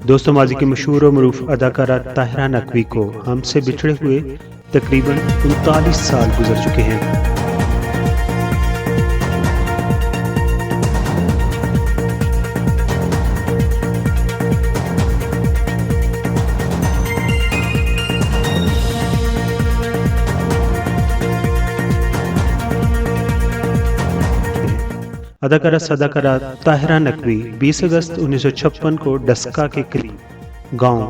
दोस्तों, माजी की मशहूर और मरूफ अदाकारा ताहिरा नकवी को हमसे बिछड़े हुए तकरीबन 39 साल गुजर चुके हैं। अदाकारा सदाकारा ताहिरा नकवी 20 अगस्त 1956 को डस्का के करीब गांव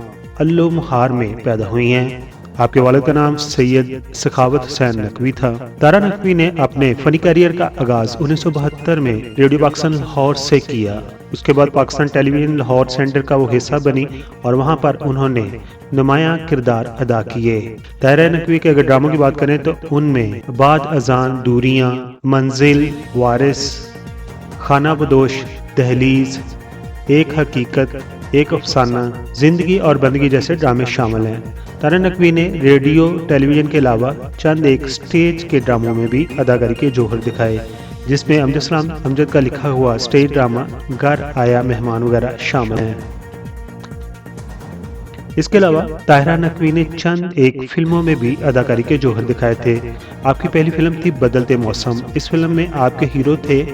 अल्लो मुहार में पैदा हुई हैं। आपके वालिद का नाम सैयद सखावत हुसैन नकवी था। तारा नकवी ने अपने फनी करियर का आगाज 1972 में रेडियो पाकिस्तान लाहौर से किया। उसके बाद पाकिस्तान टेलीविजन लाहौर सेंटर का वो हिस्सा बनी और वहां पर उन्होंने नुमाया किरदार अदा किए। ताहिरा नकवी के अगर ड्रामों की बात करें तो उनमें बाद अजान, दूरियां, मंजिल, वारिस, खाना बदोश, दहलीज, एक हकीकत, एक अफसाना, जिंदगी और बंदगी जैसे ड्रामे शामिल हैं। तारा नकवी ने रेडियो टेलीविजन के अलावा चंद एक स्टेज के ड्रामों में भी अदाकारी के जौहर दिखाए, जिसमें अमजद का लिखा हुआ स्टेज ड्रामा घर आया मेहमान वगैरह शामिल हैं। इसके अलावा ताहिरा नकवी ने चंद एक फिल्मों में भी अदाकारी के जौहर दिखाए थे। आपकी पहली फिल्म थी बदलते मौसम। इस फिल्म में आपके हीरो थे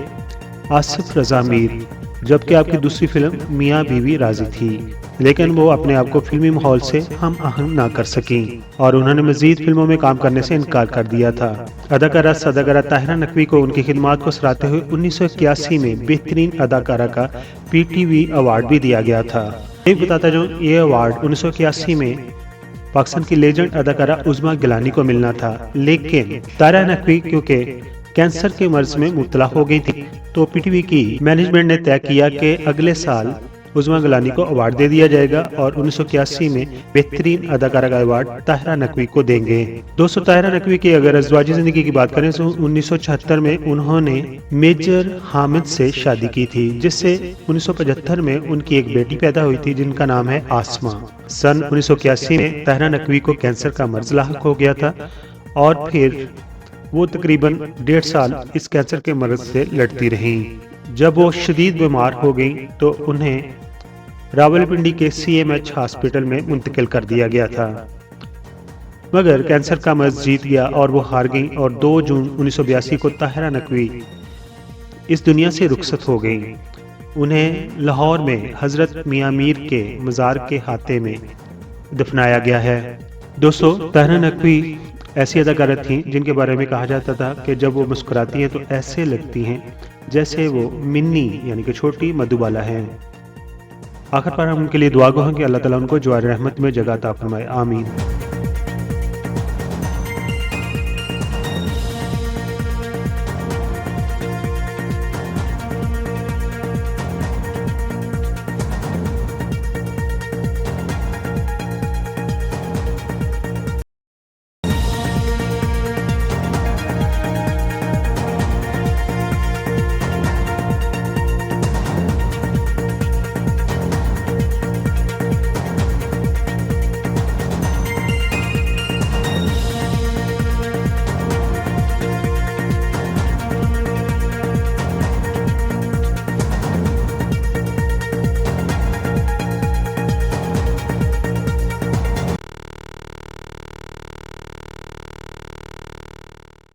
आसिफ रजा मीर, जबकि आपकी दूसरी फिल्म मियाँ बीवी राजी थी, लेकिन वो अपने आप को फिल्मी माहौल से हम आहंग ना कर सकी और उन्होंने मजीद फिल्मों में काम करने से इनकार कर दिया था। अदाकारा सदाकारा ताहिरा नकवी को उनकी खिदमात को सराहते हुए 1981 में बेहतरीन अदाकारा का PTV अवार्ड भी दिया गया था। एक बताता जो ये अवार्ड 1981 में पाकिस्तान की लेजेंड अदाकारा उज़मा गिलानी को मिलना था, लेकिन ताहिरा नकवी क्योंकि कैंसर के मर्ज में मुब्तला हो गई थी, तो PTV की मैनेजमेंट ने तय किया कि अगले साल उज़मा गिलानी को अवार्ड दे दिया जाएगा और 1981 में बेहतरीन अदाकारा का अवार्ड ताहिरा नकवी को देंगे। दोस्तों, ताहिरा नकवी की अगर अज़वाजी जिंदगी की बात करें तो 1976 में उन्होंने मेजर हामिद से शादी की थी, जिससे 1975 में उनकी एक बेटी पैदा हुई थी जिनका नाम है आसमा। सन 1981 में ताहिरा नकवी को कैंसर का मर्ज लाहक हो गया था और फिर वो तकरीबन 1.5 साल इस कैंसर के मर्ज से लड़ती रहीं। जब वो शदीद बीमार हो गई तो उन्हें रावलपिंडी के CMH हॉस्पिटल में मुंतकिल कर दिया गया था, मगर कैंसर का मर्ज जीत गया और वो हार गई और 2 जून 1982 को ताहिरा नकवी इस दुनिया से रुखसत हो गई। उन्हें लाहौर में हजरत मियाँ मीर के मज़ार के हाथे में दफनाया गया है। दोस्तों, ताहिरा नकवी ऐसी अदाकारा थी जिनके बारे में कहा जाता था कि जब वो मुस्कुराती हैं तो ऐसे लगती हैं जैसे वो मिन्नी यानी कि छोटी मधुबाला हैं। आखिर पर हम उनके लिए दुआ गो हैं कि अल्लाह ताला उनको जवार रहमत में जगह अता फरमाए। आमीन।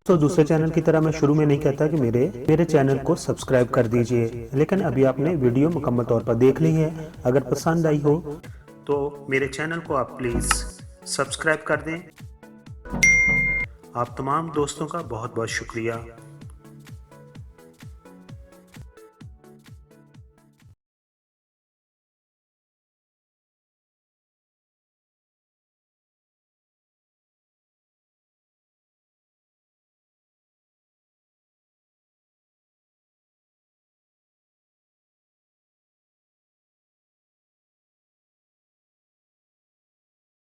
तो दूसरे चैनल की तरह मैं शुरू में नहीं कहता कि मेरे चैनल को सब्सक्राइब कर दीजिए, लेकिन अभी आपने वीडियो मुकम्मल तौर पर देख ली है। अगर पसंद आई हो तो मेरे चैनल को आप प्लीज़ सब्सक्राइब कर दें। आप तमाम दोस्तों का बहुत बहुत शुक्रिया।